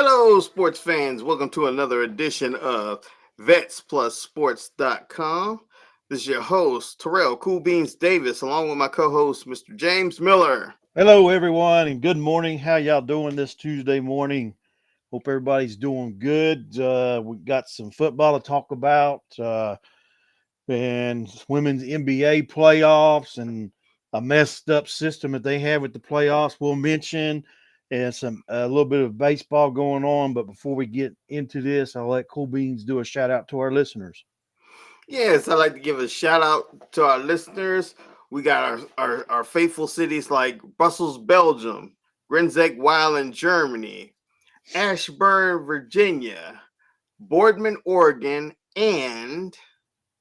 Hello, sports fans. Welcome to another edition of VetsPlusSports.com. This is your host, Terrell Cool Beans Davis, along with my co-host, Mr. James Miller. Hello, everyone, and good morning. How y'all doing this Tuesday morning? Hope everybody's doing good. We got some football to talk about, and women's NBA playoffs, and a messed up system that they have with the playoffs. We'll mention, and a little bit of baseball going on. But before we get into this, I'll let Cool Beans do a shout out to our listeners. Yes, I'd like to give a shout out to our listeners. We got our faithful cities like Brussels, Belgium, Grenzeck, Weilen, Germany, Ashburn, Virginia, Boardman, Oregon, and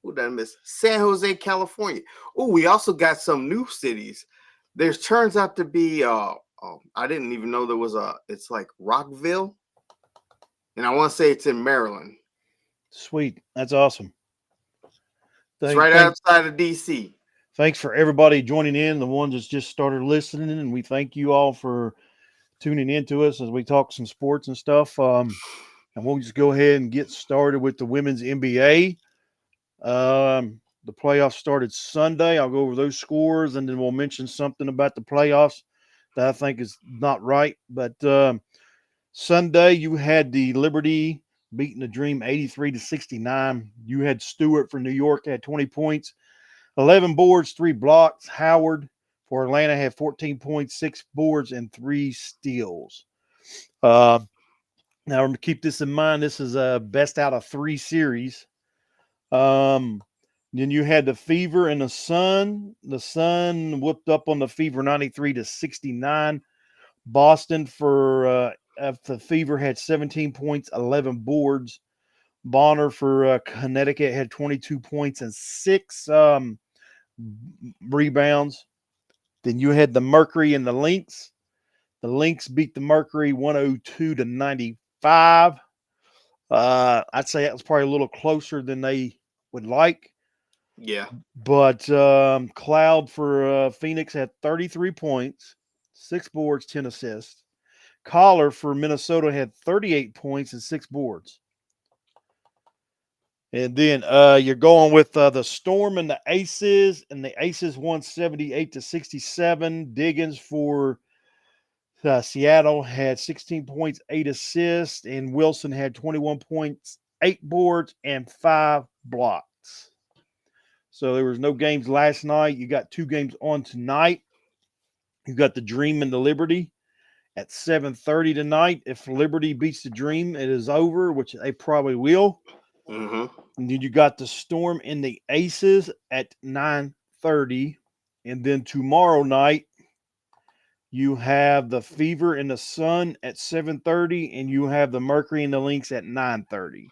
who did I miss? San Jose, California. Oh, we also got some new cities. There turns out to be I didn't even know there was it's like Rockville. And I want to say it's in Maryland. Sweet, that's awesome. It's right outside of DC. Thanks for everybody joining in, the ones that's just started listening, and we thank you all for tuning in to us as we talk some sports and stuff. And we'll just go ahead and get started with the women's NBA. The playoffs started Sunday. I'll go over those scores, and then we'll mention something about the playoffs that I think is not right. But Sunday, you had the Liberty beating the Dream 83-69. You had Stewart for New York had 20 points. 11 boards, 3 blocks. Howard for Atlanta had 14 points, 6 boards, and 3 steals. Now, keep this in mind. This is a best out of 3 series. Then you had the Fever and the Sun. The Sun whooped up on the Fever 93-69. Boston for the Fever had 17 points, 11 boards. Bonner for Connecticut had 22 points and 6 rebounds. Then you had the Mercury and the Lynx. The Lynx beat the Mercury 102-95. I'd say that was probably a little closer than they would like. Yeah. But Cloud for Phoenix had 33 points, 6 boards, 10 assists. Collar for Minnesota had 38 points and 6 boards. And then you're going with the Storm and the Aces, and the Aces won 78-67. Diggins for Seattle had 16 points, 8 assists, and Wilson had 21 points, 8 boards, and 5 blocks. So there was no games last night. You got 2 games on tonight. You got the Dream and the Liberty at 7:30 tonight. If Liberty beats the Dream, it is over, which they probably will. Mm-hmm. And then you got the Storm and the Aces at 9:30. And then tomorrow night, you have the Fever and the Sun at 7:30, and you have the Mercury and the Lynx at 9:30.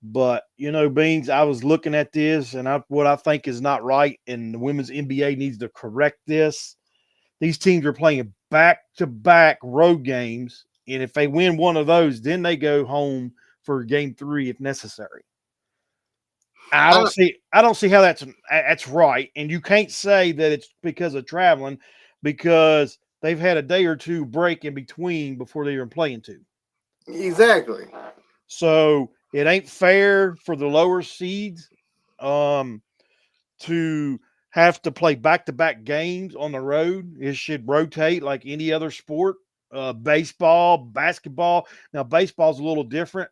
But, Beans, I was looking at this, and what I think is not right, and the women's NBA needs to correct this. These teams are playing back-to-back road games, and if they win one of those, then they go home for game 3 if necessary. I don't see how that's right, and you can't say that it's because of traveling, because they've had a day or 2 break in between before they even playing 2. Exactly. So it ain't fair for the lower seeds to have to play back-to-back games on the road. It should rotate like any other sport. Baseball, basketball. Now, baseball's a little different.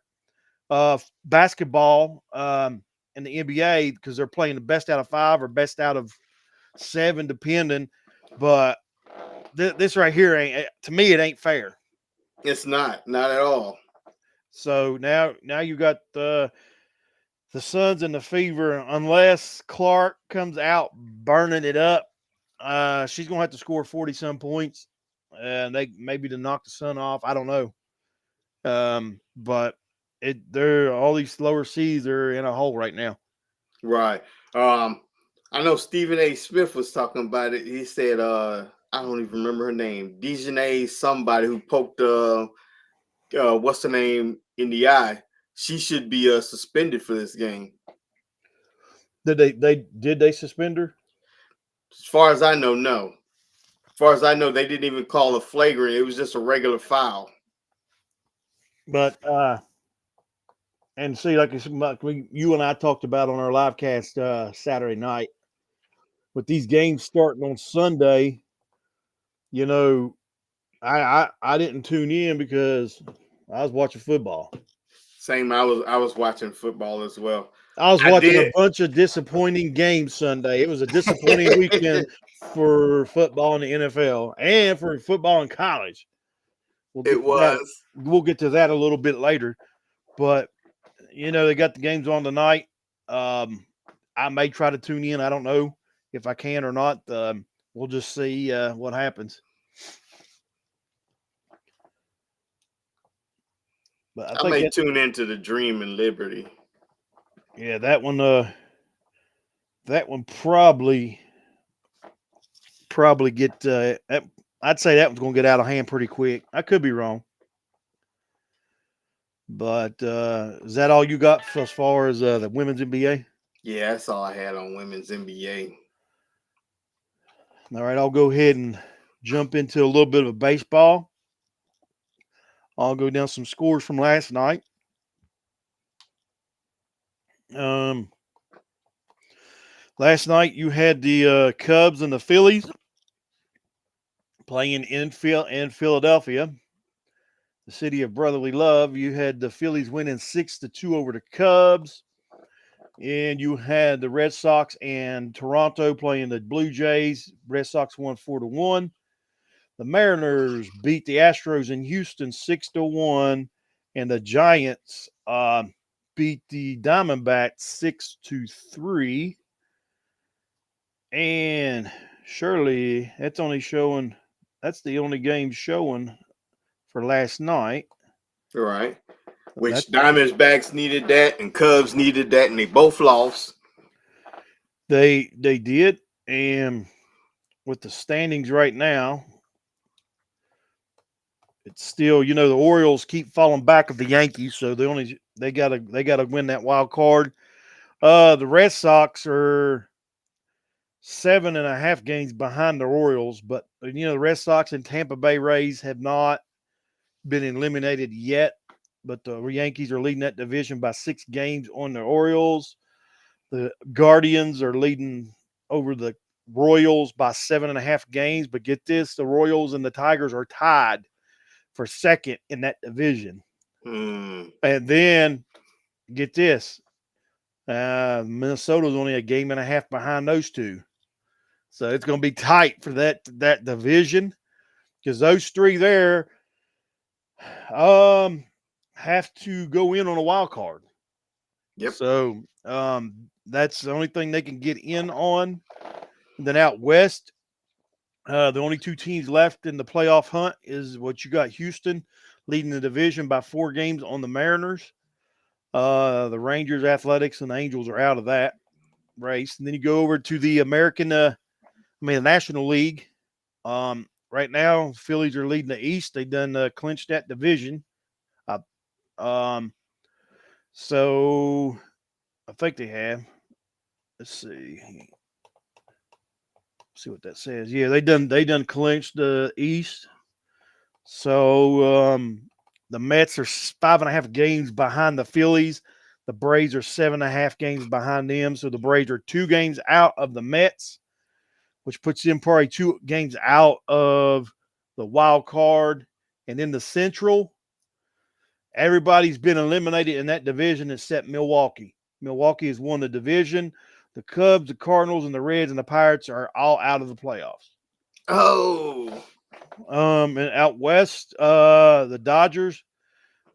Basketball in the NBA, because they're playing the best out of 5 or best out of 7, depending. But this right here, to me, it ain't fair. It's not at all. So now you got the Suns and the Fever. Unless Clark comes out burning it up, she's gonna have to score 40-some points, and they maybe to knock the Sun off. I don't know. But they're all these lower seeds are in a hole right now. Right. I know Stephen A. Smith was talking about it. He said, I don't even remember her name. Dejanay, somebody who poked what's the name in the eye. She should be suspended for this game. Did they suspend her? As far as I know, no. As far as I know, they didn't even call a flagrant. It was just a regular foul. But and see, you and I talked about on our live cast Saturday night, with these games starting on Sunday. You know, I didn't tune in because I was watching football. Same. I was watching football as well. I was I watching a did. bunch of disappointing games Sunday. It was a disappointing weekend for football in the NFL and for football in college. We'll It get to that. was. We'll get to that a little bit later. But they got the games on tonight. Um, I may try to tune in. I don't know if I can or not. We'll just see what happens. But I I think may that tune into the Dream and Liberty. yeah, that one probably get. I'd say that one's going to get out of hand pretty quick. I could be wrong, but is that all you got as far as the women's NBA? Yeah, that's all I had on women's NBA. All right, I'll go ahead and jump into a little bit of baseball. I'll go down some scores from last night. Um, Last night you had the Cubs and the Phillies playing in Philadelphia, the city of brotherly love. You had the Phillies winning 6-2 over the Cubs, and you had the Red Sox and Toronto playing the Blue Jays. Red Sox won 4-1. The Mariners beat the Astros in Houston 6-1, and the Giants beat the Diamondbacks 6-3. And surely that's the only game showing for last night. Right. That Which Diamondbacks needed that and Cubs needed that, and they both lost. they did, and with the standings right now, it's still the Orioles keep falling back of the Yankees, so they gotta win that wild card. The Red Sox are 7.5 games behind the Orioles, but the Red Sox and Tampa Bay Rays have not been eliminated yet, but the Yankees are leading that division by 6 games on the Orioles. The Guardians are leading over the Royals by 7.5 games. But get this, the Royals and the Tigers are tied for second in that division. Hmm. And then get this, Minnesota's only a game and a half behind those two. So it's going to be tight for that division, because those three there um, have to go in on a wild card. Yep. So that's the only thing they can get in on. And then out west, the only two teams left in the playoff hunt is what you got: Houston leading the division by 4 games on the Mariners. The Rangers, Athletics, and the Angels are out of that race. And then you go over to the the National League. Right now, Phillies are leading the East. They done clinched that division. Uh, um, so I think they have. Let's see what that says. Yeah, they done clinched the East. So the Mets are 5.5 games behind the Phillies. The Braves are 7.5 games behind them. So the Braves are 2 games out of the Mets, which puts them probably 2 games out of the wild card. And in the Central, everybody's been eliminated in that division except Milwaukee. Milwaukee has won the division. The Cubs, the Cardinals, and the Reds and the Pirates are all out of the playoffs. Oh. And out west, the Dodgers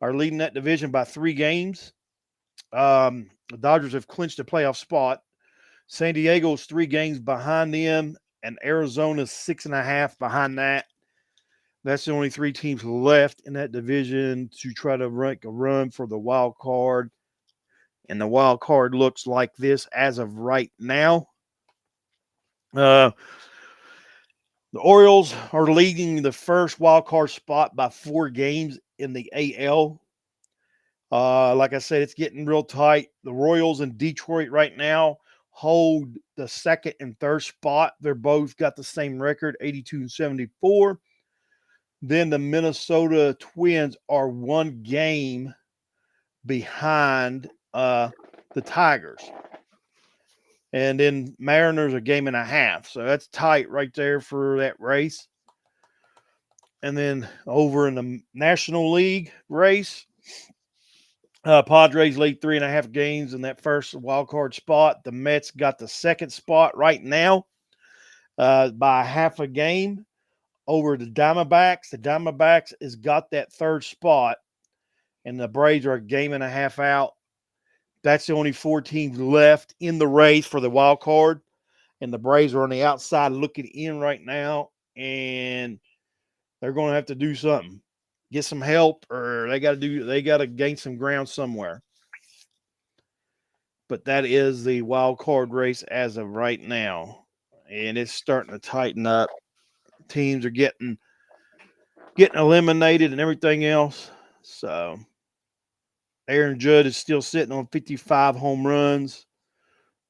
are leading that division by 3 games. The Dodgers have clinched a playoff spot. San Diego's 3 games behind them, and Arizona's 6.5 behind that. That's the only 3 teams left in that division to try to make a run for the wild card. And the wild card looks like this as of right now. Uh, the Orioles are leading the first wild card spot by 4 games in the AL. Like I said, it's getting real tight. The Royals in Detroit right now hold the second and third spot. They're both got the same record, 82 and 74. Then the Minnesota Twins are one game behind the Tigers. And then Mariners a game and a half. So that's tight right there for that race. And then over in the National League race, Padres lead 3.5 games in that first wild card spot. The Mets got the second spot right now by half a game over the Diamondbacks. The Diamondbacks has got that third spot, and the Braves are a game and a half out. That's the only 4 teams left in the race for the wild card, and the Braves are on the outside looking in right now, and they're going to have to do something, get some help, or they got to gain some ground somewhere. But that is the wild card race as of right now, and it's starting to tighten up. Teams are getting eliminated and everything else. So Aaron Judge is still sitting on 55 home runs.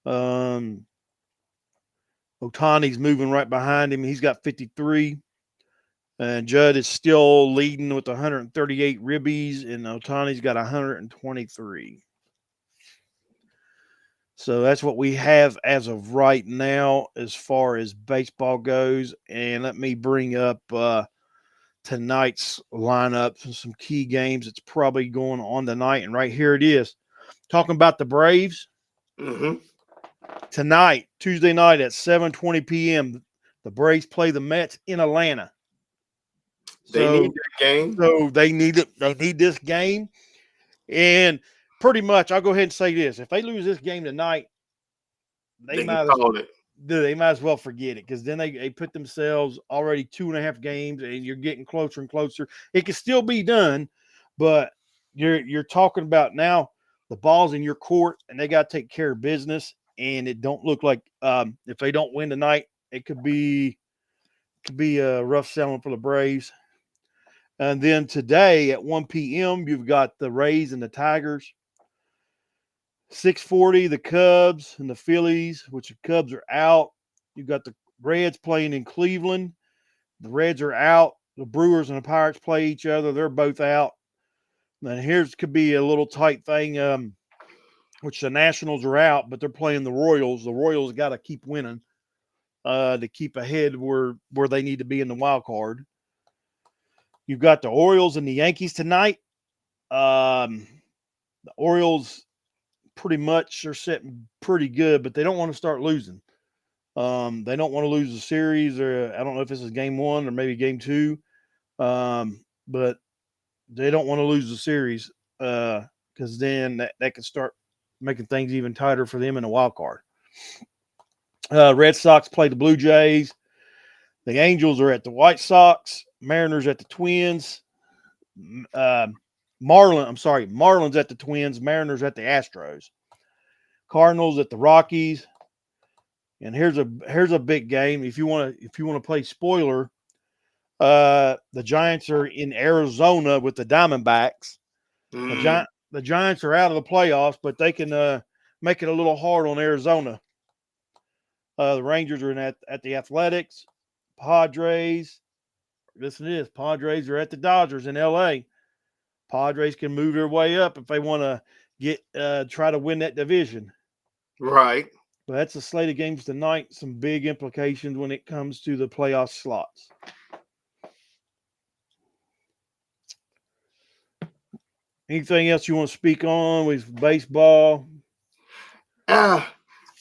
Otani's moving right behind him. He's got 53. And Judd is still leading with 138 ribbies, and Otani's got 123. So that's what we have as of right now as far as baseball goes. And let me bring up tonight's lineup and some key games that's probably going on tonight. And right here it is. Talking about the Braves. Mm-hmm. Tonight, Tuesday night at 7:20 p.m., the Braves play the Mets in Atlanta. They need that game. So they need it. They need this game. And pretty much, I'll go ahead and say this. If they lose this game tonight, they can call it. They might as well forget it, because then they put themselves already 2.5 games, and you're getting closer and closer. It can still be done, but you're talking about now the ball's in your court, and they got to take care of business. And it don't look like if they don't win tonight, it could be a rough selling for the Braves. And then today at 1 p.m., you've got the Rays and the Tigers. 6:40, the Cubs and the Phillies, which the Cubs are out. You've got the Reds playing in Cleveland. The Reds are out. The Brewers and the Pirates play each other. They're both out. And here's could be a little tight thing, which the Nationals are out, but they're playing the Royals. The Royals got to keep winning to keep ahead where they need to be in the wild card. You've got the Orioles and the Yankees tonight. The Orioles pretty much are sitting pretty good, but they don't want to start losing. They don't want to lose the series, or I don't know if this is game 1 or maybe game 2, but they don't want to lose the series because then that could start making things even tighter for them in the wild card. Red Sox play the Blue Jays. The Angels are at the White Sox. Mariners at the Twins. Marlins at the Twins. Mariners at the Astros. Cardinals at the Rockies. And here's a big game. If you want to play spoiler, the Giants are in Arizona with the Diamondbacks. The Giants are out of the playoffs, but they can make it a little hard on Arizona. The Rangers are at the Athletics. Padres. Listen to this. Padres are at the Dodgers in L.A. Padres can move their way up if they want to try to win that division. Right. But that's a slate of games tonight. Some big implications when it comes to the playoff slots. Anything else you want to speak on with baseball? I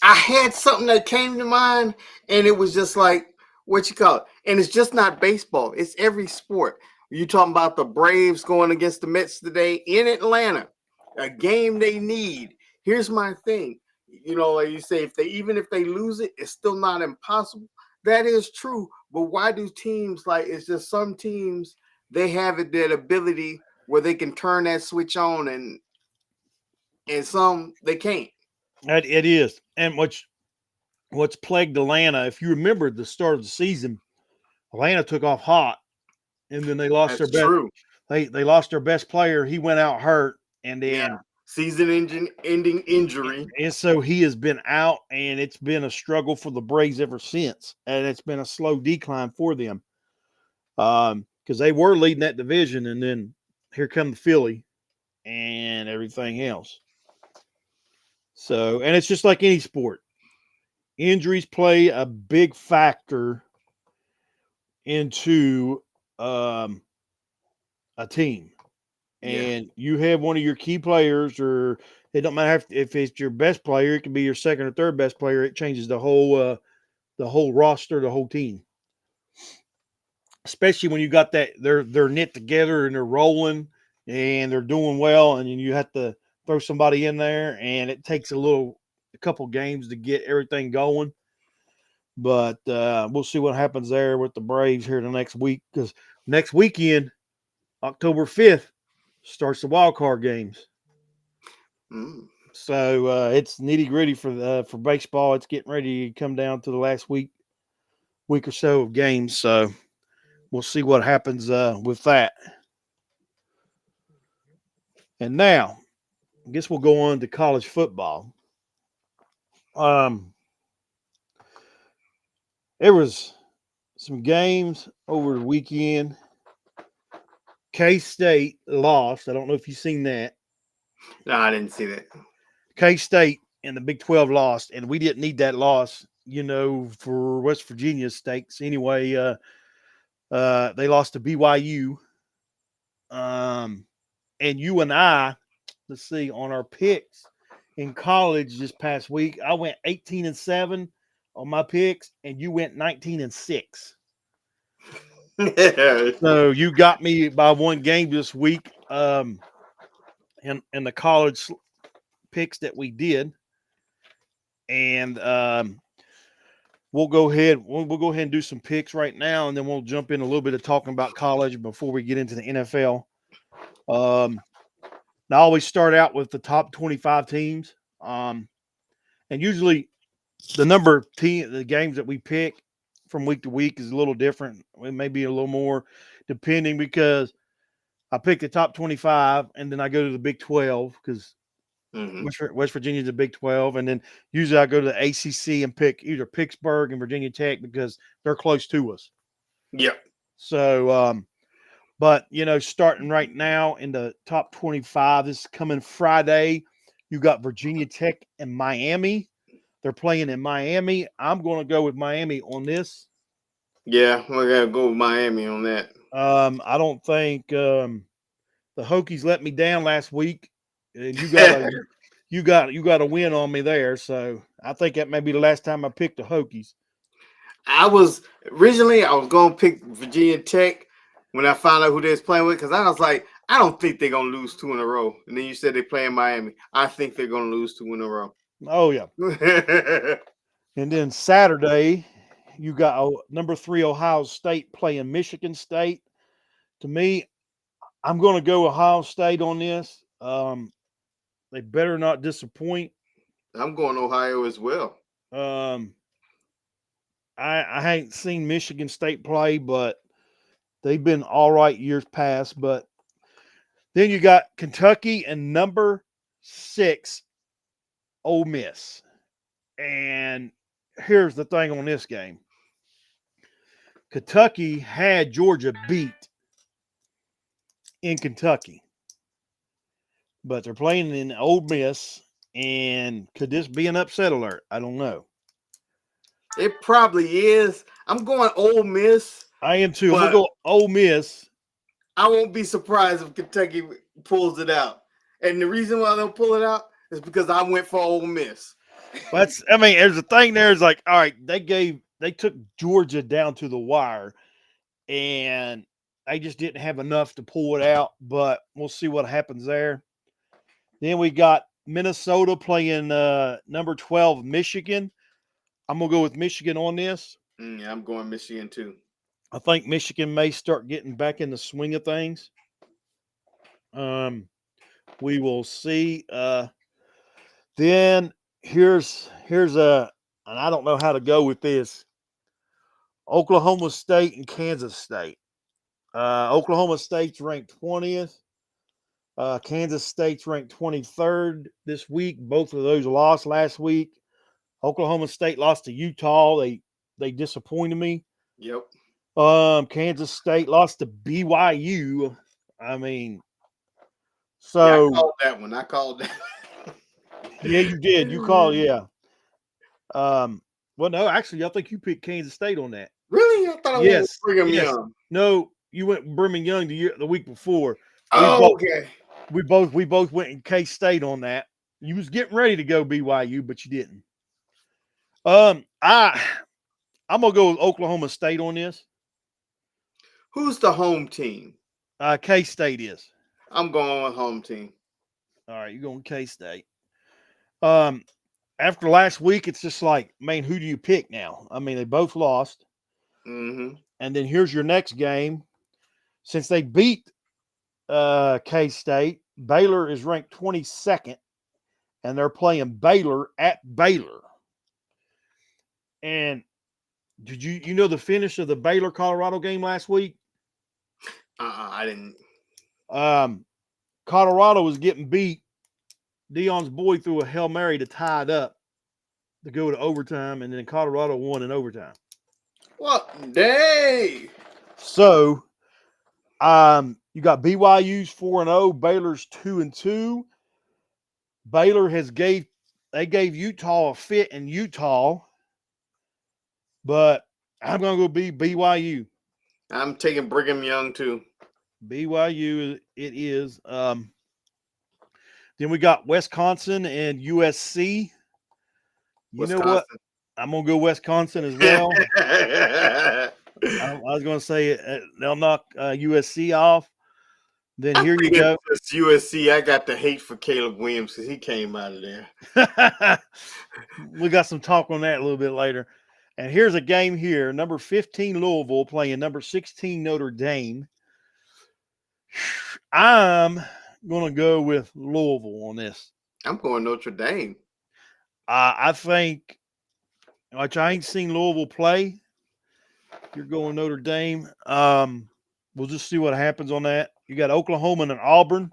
had something that came to mind, and it was just like, what you call it? And it's just not baseball. It's every sport. You talking about the Braves going against the Mets today in Atlanta, a game they need. Here's my thing. Like you say, even if they lose it, it's still not impossible. That is true. But why do teams it's just some teams, they have that ability where they can turn that switch on, and some they can't. It is. And what's plagued Atlanta, if you remember the start of the season, Atlanta took off hot, and then they lost their best. True. They lost their best player. He went out hurt, and then season-ending injury. And so he has been out, and it's been a struggle for the Braves ever since, and it's been a slow decline for them. because they were leading that division, and then here come the Philly and everything else. So, and it's just like any sport. Injuries play a big factor into um, a team. Yeah. And you have one of your key players, or it don't matter if it's your best player, it can be your second or third best player. It changes the whole roster, the whole team. Especially when you got that they're knit together and they're rolling and they're doing well, and then you have to throw somebody in there, and it takes a couple games to get everything going. But we'll see what happens there with the Braves here the next week, because next weekend, October 5th, starts the wild card games. Mm. So it's nitty gritty for baseball. It's getting ready to come down to the last week or so of games. So we'll see what happens with that. And now, I guess we'll go on to college football. Um, there was some games over the weekend. K State lost. I don't know if you've seen that. No, I didn't see that. K State and the Big 12 lost, and we didn't need that loss, for West Virginia's stakes. Anyway, they lost to BYU. And you and I, let's see, on our picks in college this past week, I went 18-7 on my picks, and you went 19-6. So you got me by one game this week. In the college picks that we did, and we'll go ahead and do some picks right now, and then we'll jump in a little bit of talking about college before we get into the NFL. I always start out with the top 25 teams, and usually the games that we pick from week to week is a little different. It may be a little more depending, because I pick the top 25, and then I go to the Big 12, because Mm-hmm. West Virginia's the Big 12, and then usually I go to the ACC and pick either Pittsburgh and Virginia Tech because they're close to us. Yep. So, but starting right now in the top 25, this is coming Friday. You got Virginia Tech and Miami. They're playing in Miami. I'm going to go with Miami on this. Yeah, we're gonna go with Miami on that. I don't think the Hokies let me down last week, and you got a win on me there. So I think that may be the last time I picked the Hokies. I was gonna pick Virginia Tech when I found out who they was playing with, because I was like, I don't think they're gonna lose two in a row. And then you said they play in Miami. I think they're gonna lose two in a row. Oh yeah. And then Saturday, you got number 3 Ohio State playing Michigan State. To me, I'm going to go Ohio State on this. They better not disappoint. I'm going Ohio as well. Um, I ain't seen Michigan State play, but they've been all right years past. But then you got Kentucky and number 6 Ole Miss. And here's the thing on this game. Kentucky had Georgia beat in Kentucky, but they're playing in Ole Miss. And could this be an upset alert? I don't know. It probably is. I'm going Ole Miss, I am too. I'm gonna but go Ole Miss. I won't be surprised if Kentucky pulls it out. And the reason why they'll pull it out is because I went for Ole Miss. There's a thing there. Is like, all right, they took Georgia down to the wire, and they just didn't have enough to pull it out. But we'll see what happens there. Then we got Minnesota playing number 12 Michigan. I'm gonna go with Michigan on this. Yeah, I'm going Michigan too. I think Michigan may start getting back in the swing of things. We will see. Then here's and I don't know how to go with this. Oklahoma State and Kansas State. Oklahoma State's ranked 20th. Kansas State's ranked 23rd this week. Both of those lost last week. Oklahoma State lost to Utah. They disappointed me. Yep. Kansas State lost to BYU. I mean, Yeah, I so called that one. I called that. yeah, you did. You called, yeah. Well, no, actually, I think you picked Kansas State on that. Really? I thought I went with Yes, Brigham yes. Young. No, you went Brigham Young the week before. We Oh, both okay. we both went in K State on that. You was getting ready to go BYU, but you didn't. I'm gonna go with Oklahoma State on this. Who's the home team? K State is. I'm going with home team. All right, you're going K State. Um, After last week, it's just like, man, who do you pick now? I mean, they both lost, Mm-hmm. and then here's your next game. Since they beat K State, Baylor is ranked 22nd, and they're playing Baylor at Baylor. And did you know the finish of the Baylor Colorado game last week? I didn't. Colorado was getting beat. Dion's boy threw a Hail Mary to tie it up to go to overtime, and then Colorado won in overtime. What day? So, you got BYU's 4-0, Baylor's 2-2. Baylor gave Utah a fit in Utah, but I'm gonna go BYU. I'm taking Brigham Young too. BYU it is. Then we got Wisconsin and USC. You know what? Wisconsin. I'm gonna go Wisconsin as well. I was gonna say they'll knock USC off. Then here you go. It's USC. I got the hate for Caleb Williams because he came out of there. We got some talk on that a little bit later. And here's a game here. Number 15 Louisville playing number 16 Notre Dame. I'm going to go with Louisville on this. I'm going Notre Dame. I think, which I ain't seen Louisville play. You're going Notre Dame. We'll just see what happens on that. You got Oklahoma and Auburn.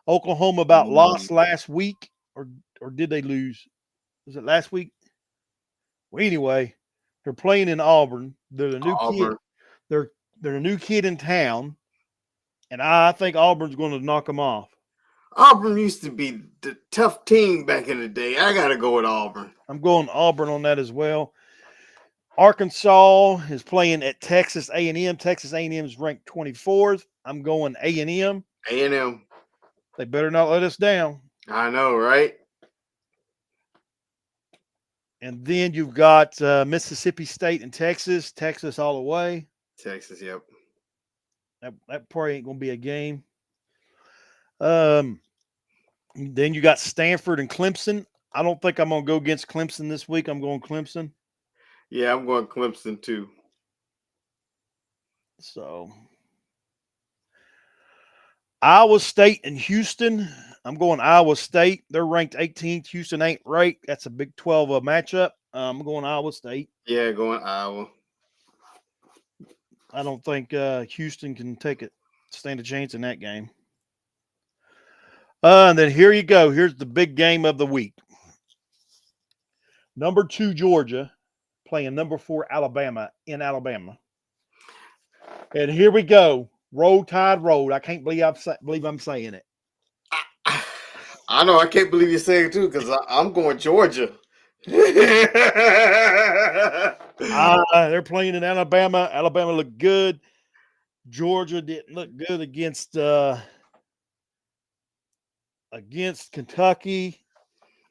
Oklahoma about lost last week, or did they lose? Was it last week? Well, anyway, they're playing in Auburn. They're the new kid. They're a new kid in town, and I think Auburn's going to knock them off. Auburn used to be the tough team back in the day. I got to go with Auburn. I'm going Auburn on that as well. Arkansas is playing at Texas A&M. Texas A&M is ranked 24th. I'm going A&M. A&M. They better not let us down. I know, right? And then you've got Mississippi State and Texas. Texas all the way. Texas, yep. That probably ain't going to be a game. Then you got Stanford and Clemson. I don't think I'm going to go against Clemson this week. I'm going Clemson. Yeah, I'm going Clemson too. So, Iowa State and Houston. I'm going Iowa State. They're ranked 18th. Houston ain't ranked. That's a Big 12 matchup. I'm going Iowa State. Yeah, going Iowa. I don't think Houston can stand a chance in that game. And then here you go. Here's the big game of the week. Number 2 Georgia playing number 4 Alabama in Alabama. And here we go. Roll Tide Road. I can't believe I'm saying it. I know. I can't believe you're saying it too because I'm going Georgia. They're playing in Alabama. Alabama looked good. Georgia didn't look good against Kentucky.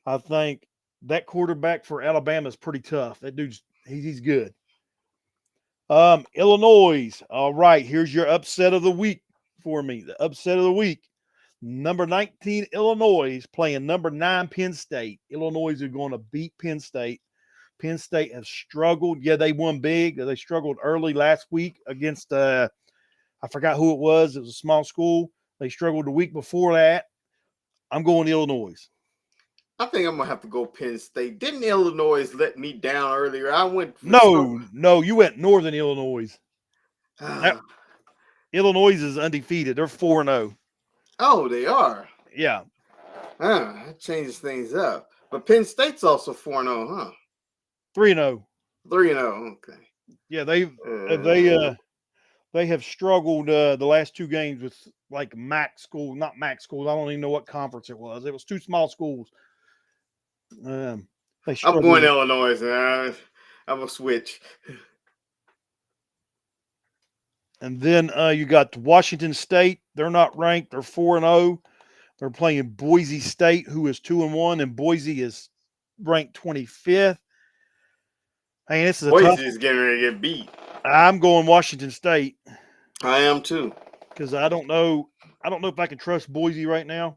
I think that quarterback for Alabama is pretty tough. That dude's he's good. Illinois. All right, here's your upset of the week for me. The upset of the week. Number 19 Illinois playing number 9 Penn State. Illinois are going to beat Penn State. Penn State has struggled. Yeah, they won big. They struggled early last week against I forgot who it was. It was a small school. They struggled the week before that. I'm going Illinois. I think I'm gonna have to go Penn State. Didn't Illinois let me down earlier? I went. No, you went Northern Illinois. Illinois is undefeated. They're 4-0. Oh, they are. Yeah. That changes things up. But Penn State's also 4-0, huh? 3-0. 3-0. Okay. Yeah, they have struggled the last two games with like MAC school, not MAC schools. I don't even know what conference it was. It was two small schools. They I'm going struggled. Illinois. I'm a switch. And then you got Washington State. They're not ranked. They're 4-0. They're playing Boise State, who is 2-1, and Boise is ranked 25th. Hey, this is a tough Boise one. is getting ready to get beat. I'm going Washington State I am too. because I don't know. I don't know if I can trust Boise right now.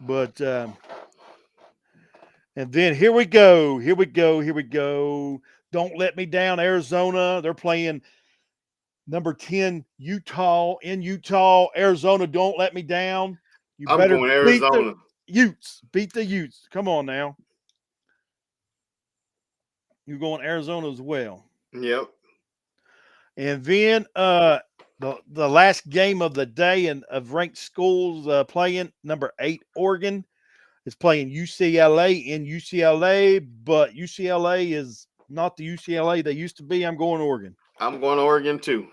But and then here we go. Here we go. Here we go. Don't let me down, Arizona. They're playing number 10 Utah in Utah. Arizona, don't let me down. You I'm better going beat the Arizona. Utes. Beat the Utes. Come on now. You're going Arizona as well. Yep. And then the last game of the day and of ranked schools playing number 8 Oregon is playing UCLA in UCLA, but UCLA is not the UCLA they used to be. I'm going Oregon. I'm going Oregon too.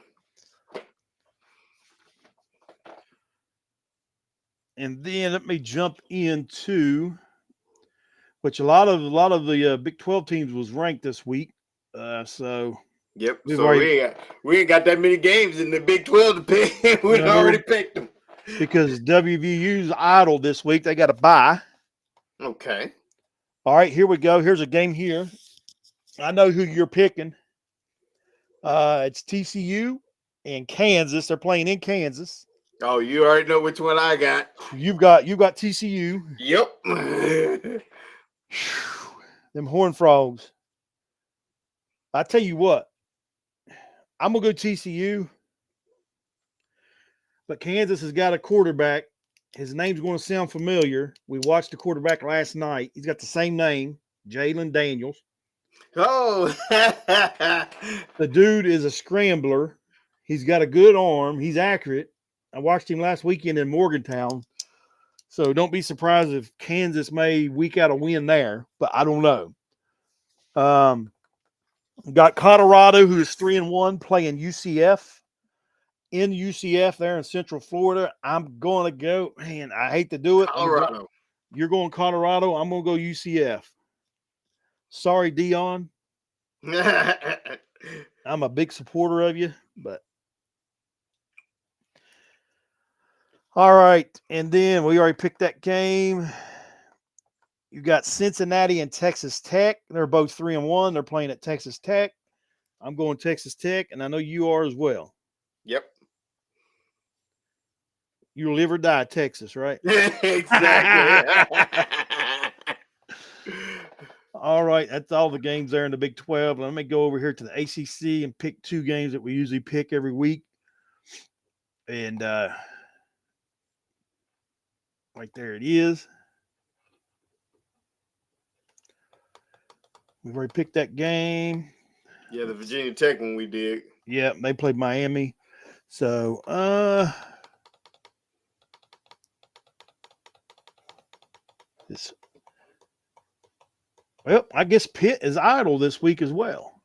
And then let me jump into which a lot of the Big 12 teams was ranked this week. So Yep. we've So already we ain't got that many games in the Big 12 to pick. We no already picked them. because WVU's idle this week. They got a bye. Okay. All right, here we go. Here's a game here. I know who you're picking. It's TCU and Kansas. They're playing in Kansas. Oh, you already know which one I got. You've got TCU. Yep. Them Horned Frogs. I tell you what, I'm gonna go TCU, but Kansas has got a quarterback. His name's going to sound familiar. We watched the quarterback last night. He's got the same name, Jalen Daniels. Oh. The dude is a scrambler. He's got a good arm. He's accurate. I watched him last weekend in Morgantown. So don't be surprised if Kansas may week out a win there, but I don't know. Got Colorado, who's 3-1, playing UCF in UCF there in Central Florida. I'm going to go. Man, I hate to do it. Colorado. You're going Colorado. I'm going to go UCF. Sorry, Dion. I'm a big supporter of you, but all right. And then we already picked that game. You got Cincinnati and Texas Tech. They're both 3-1. They're playing at Texas Tech. I'm going Texas Tech, and I know you are as well. Yep. You live or die, Texas, right? Exactly. All right, that's all the games there in the Big 12. Let me go over here to the ACC and pick two games that we usually pick every week. And right there it is. We've already picked that game. Yeah, the Virginia Tech one we did. Yeah, they played Miami. So, well, I guess Pitt is idle this week as well.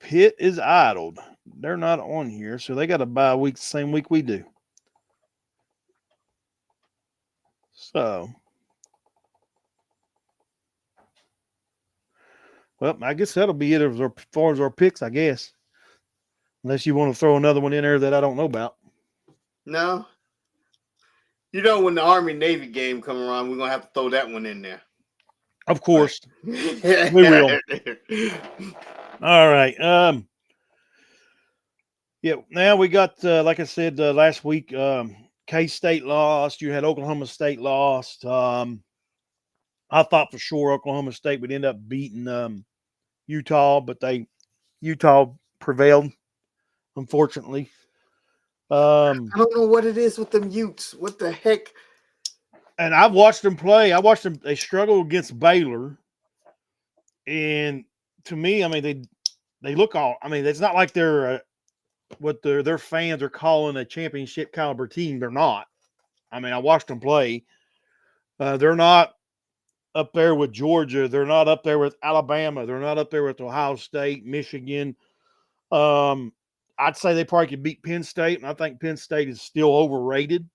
Pitt is idled. They're not on here, so they got a bye week the same week we do. So, well, I guess that'll be it as far as our picks, I guess. Unless you want to throw another one in there that I don't know about. No. You know, when the Army-Navy game come around, we're going to have to throw that one in there. Of course. We will. All right. Yeah, now we got, like I said last week, K-State lost. You had Oklahoma State lost. I thought for sure Oklahoma State would end up beating Utah, but Utah prevailed, unfortunately. I don't know what it is with them Utes. What the heck? And I've watched them play. I watched them. They struggle against Baylor. And to me, I mean, they look all. I mean, it's not like they're what their fans are calling a championship caliber team. They're not. I mean, I watched them play. They're not up there with Georgia. They're not up there with Alabama. They're not up there with Ohio State, Michigan. I'd say they probably could beat Penn State, and I think Penn State is still overrated.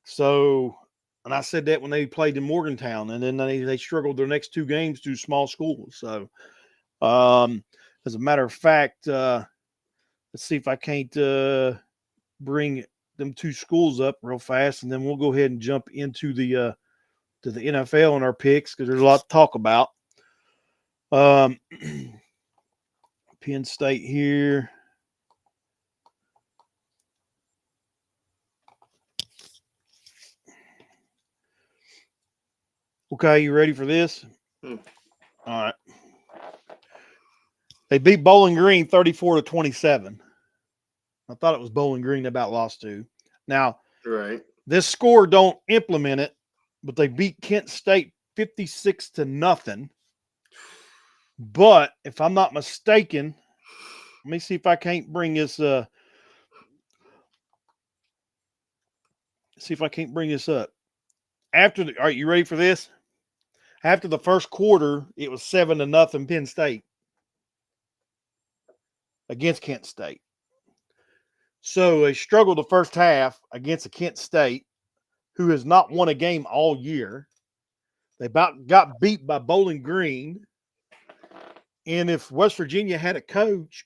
So, and I said that when they played in Morgantown, and then they struggled their next two games to small schools. So, as a matter of fact, let's see if I can't bring them two schools up real fast, and then we'll go ahead and jump into the to the NFL in our picks because there's a lot to talk about. Penn State here. Okay, you ready for this? All right. They beat Bowling Green 34-27. I thought it was Bowling Green they about lost to. Now, Right. this score don't implement it, but they beat Kent State 56-0. But if I'm not mistaken, let me see if I can't bring this see if I can't bring this up. All right, you ready for this? After the first quarter, it was 7-0 Penn State against Kent State. So they struggled the first half against a Kent State who has not won a game all year. They about got beat by Bowling Green. And if West Virginia had a coach,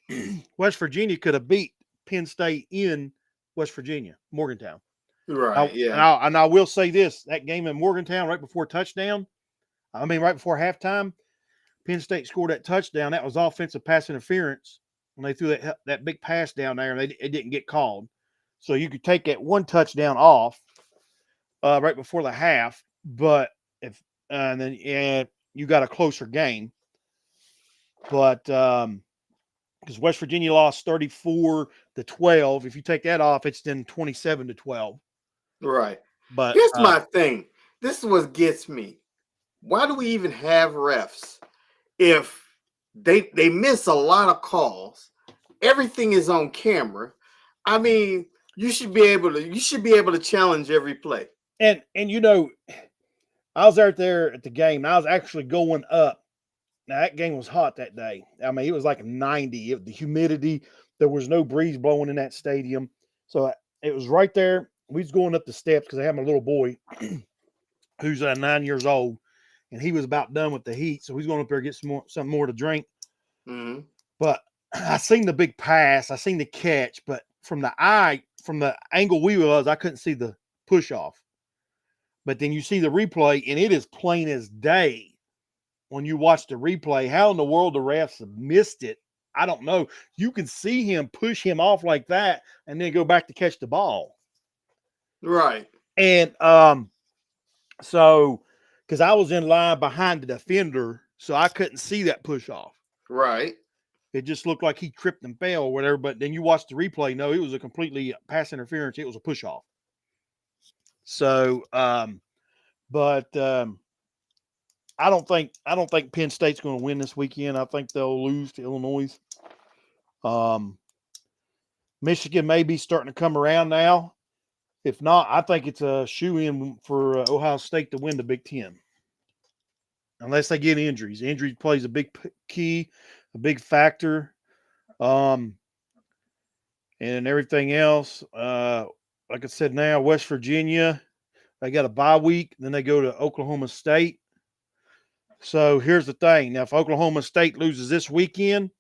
West Virginia could have beat Penn State in West Virginia, Morgantown. Right. Yeah. And I will say this, that game in Morgantown right before right before halftime, Penn State scored that touchdown. That was offensive pass interference when they threw that big pass down there, and it didn't get called. So you could take that one touchdown off right before the half, but then you got a closer game. But because West Virginia lost 34-12, if you take that off, it's then 27-12. Right. But Here's my thing. This is what gets me. Why do we even have refs if they miss a lot of calls? Everything is on camera. I mean, you should be able to challenge every play. And I was out there at the game. And I was actually going up. Now that game was hot that day. I mean, it was like 90. The humidity. There was no breeze blowing in that stadium, so it was right there. We was going up the steps because I had my little boy, who's 9 years old, and he was about done with the heat, so he's going up there to get something more to drink. Mm-hmm. But I seen the big pass, I seen the catch, but from the angle we was, I couldn't see the push off. But then you see the replay, and it is plain as day when you watch the replay. How in the world the refs have missed it, I don't know. You can see him push him off like that and then go back to catch the ball. Right. And so because I was in line behind the defender, so I couldn't see that push off. Right. It just looked like he tripped and fell or whatever. But then you watch the replay. No, it was a completely pass interference. It was a push off. So, I don't think Penn State's going to win this weekend. I think they'll lose to Illinois. Michigan may be starting to come around now. If not, I think it's a shoe-in for Ohio State to win the Big Ten. Unless they get injuries. Injury plays a big key, a big factor. And everything else. Like I said now, West Virginia, they got a bye week. Then they go to Oklahoma State. So here's the thing. Now, if Oklahoma State loses this weekend,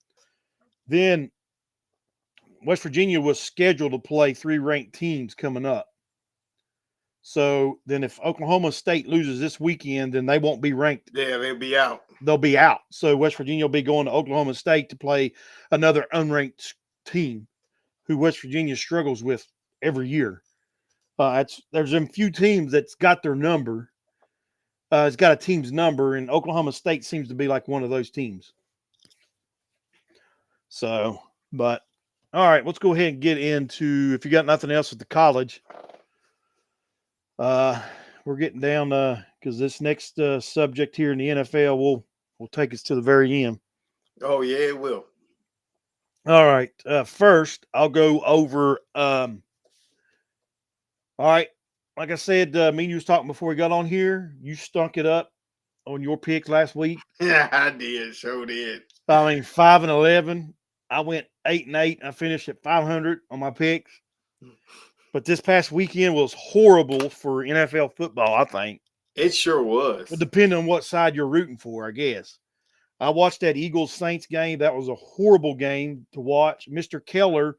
then West Virginia was scheduled to play 3 ranked teams coming up. So then if Oklahoma State loses this weekend, then they won't be ranked. Yeah, they'll be out. They'll be out. So West Virginia will be going to Oklahoma State to play another unranked team who West Virginia struggles with every year. There's a few teams that's got their number. It's got a team's number, and Oklahoma State seems to be like one of those teams. So, but all right, let's go ahead and get into, if you got nothing else with the college. We're getting down because this next subject here in the NFL will take us to the very end. Oh yeah, it will. All right. First, I'll go over. All right, like I said, me and you was talking before we got on here. You stunk it up on your picks last week. Yeah, I did. Sure did. I mean, 5-11. I went 8-8. I finished at 500 on my picks. But this past weekend was horrible for NFL football, I think. It sure But was. depending on what side you're rooting for, I guess. I watched that Eagles Saints game. That was a horrible game to watch. Mr. Keller,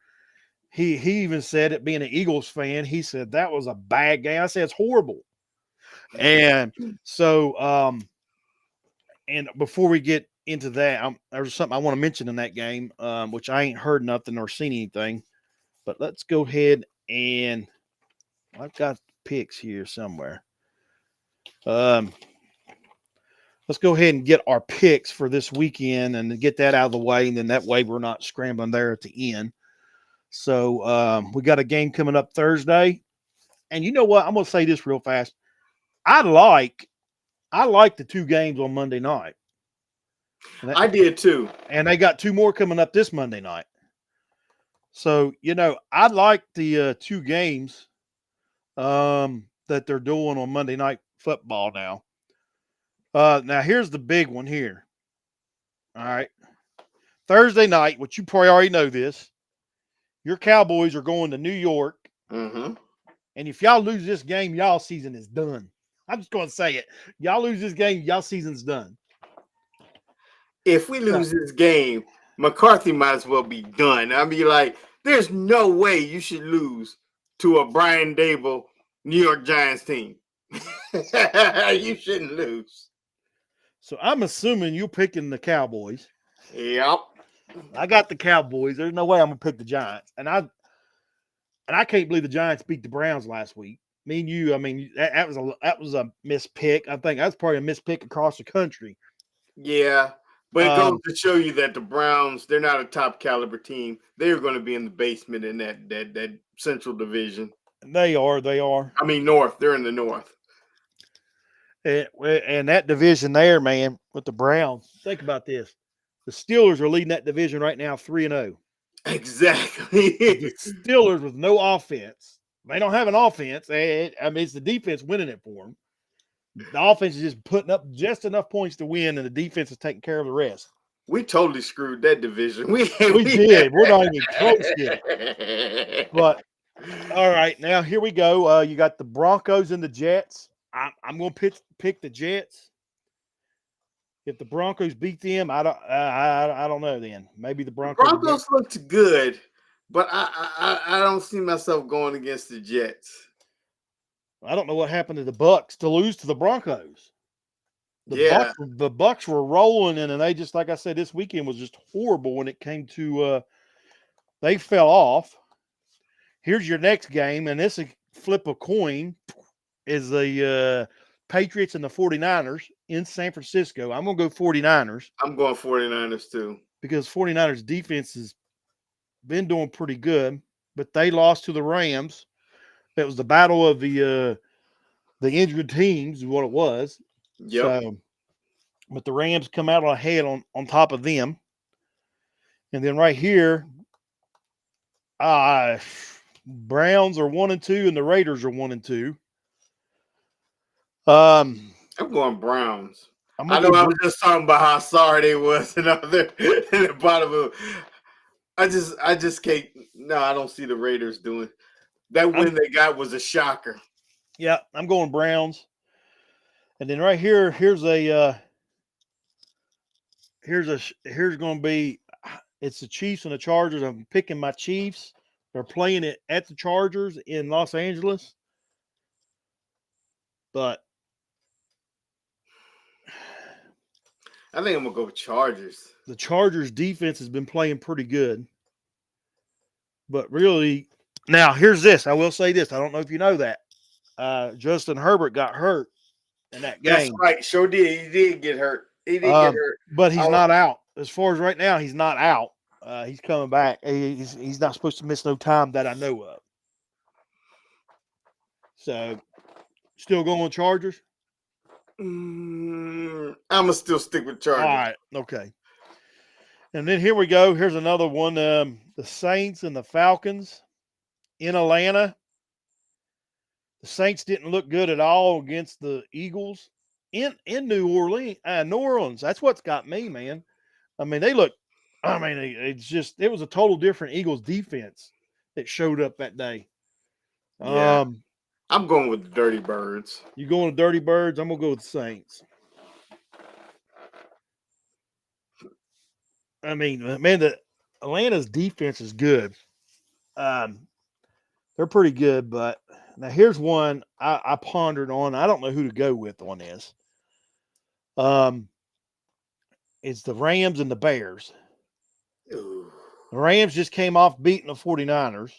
he even said it, being an Eagles fan, he said that was a bad game. I said it's horrible. And so, and before we get into that, there's something I want to mention in that game, which I ain't heard nothing or seen anything. But let's go ahead and I've got picks here somewhere. Let's go ahead and get our picks for this weekend and get that out of the way, and then that way we're not scrambling there at the end. So we got a game coming up Thursday, and you know what? I'm gonna say this real fast. I like the two games on Monday night. I did too. And they got two more coming up this Monday night. So, I like the two games that they're doing on Monday Night Football now. Now, here's the big one here. All right. Thursday night, which you probably already know this, your Cowboys are going to New York. Mm-hmm. And if y'all lose this game, y'all season is done. I'm just going to say it. Y'all lose this game, y'all season's done. If we lose this game, McCarthy might as well be done. I mean, like, there's no way you should lose to a Brian Dable New York Giants team. You shouldn't lose. So I'm assuming you're picking the Cowboys. Yep. I got the Cowboys. There's no way I'm gonna pick the Giants. And I can't believe the Giants beat the Browns last week. Me and you, I mean, that was a missed pick. I think that's probably a missed pick across the country. Yeah. But it goes to show you that the Browns, they're not a top caliber team. They're going to be in the basement in that Central Division. They are. I mean, North. They're in the North. And that division there, man, with the Browns. Think about this: the Steelers are leading that division right now, 3-0. Exactly. The Steelers with no offense. They don't have an offense. I mean, it's the defense winning it for them. The offense is just putting up just enough points to win, and the defense is taking care of the rest. We totally screwed that division. We did. We're not even close yet. But all right, now here we go. You got the Broncos and the Jets. I'm going to pick the Jets. If the Broncos beat them, I don't know. Then maybe the Broncos looked good, but I don't see myself going against the Jets. I don't know what happened to the Bucks to lose to the Broncos. The Bucks were rolling, and they just, like I said, this weekend was just horrible when it came to. They fell off. Here's your next game, and this is flip a coin. Is the Patriots and the 49ers in San Francisco. I'm going to go 49ers. I'm going 49ers too. Because 49ers defense has been doing pretty good, but they lost to the Rams. It was the battle of the injured teams is what it was. Yep. So, but the Rams come out ahead on top of them. And then right here, Browns are 1-2 and the Raiders are 1-2. I'm going Browns. I know I was just talking about how sorry they was in the bottom of. I just can't. No, I don't see the Raiders doing that. Win they got was a shocker. Yeah, I'm going Browns. And then right here, here's going to be. It's the Chiefs and the Chargers. I'm picking my Chiefs. They're playing it at the Chargers in Los Angeles. But I think I'm going to go with Chargers. The Chargers defense has been playing pretty good. But really, now here's this. I will say this. I don't know if you know that. Justin Herbert got hurt in that game. That's right. Sure did. He did get hurt. He did get hurt. But he's not out. As far as right now, he's not out. He's coming back. He's not supposed to miss no time that I know of. So, still going with Chargers? I'm going to still stick with Chargers. All right. Okay. And then here we go. Here's another one. The Saints and the Falcons in Atlanta. The Saints didn't look good at all against the Eagles in New Orleans. That's what's got me, man. I mean, they look. I mean, it was a total different Eagles defense that showed up that day. Yeah. I'm going with the Dirty Birds. You going with Dirty Birds? I'm gonna go with the Saints. I mean, man, the Atlanta's defense is good. Um, they're pretty good, but now here's one I pondered on. I don't know who to go with on this. Um, it's the Rams and the Bears. Ooh, The Rams just came off beating the 49ers.